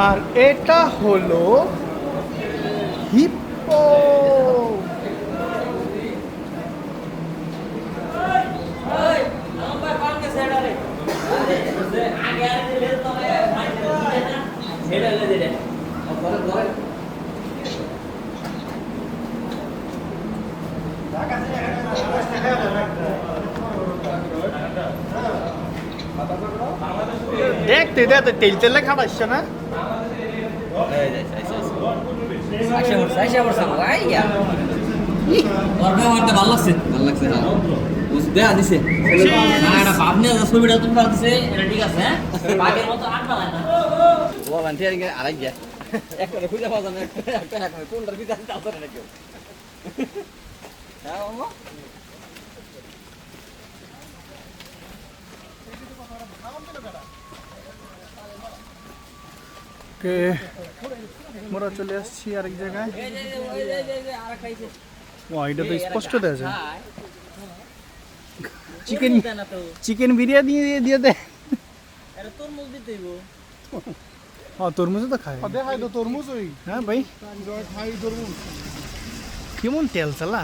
আর এটা হলো হিপ্পো। দেখতে দেখতে তেল তেলে খাটাচ্ছে না। মোরা চলে আসছি আরেক জায়গায়। এটা তো স্পষ্ট দেওয়া যায়। চিকেন চিকেন বিরিয়ানি দিয়ে দে। হ্যাঁ তরমুজও তো খায়। দেখাই তো তরমুজ ওই। হ্যাঁ ভাই খাই তরমুজ। কেমন তেল চালা।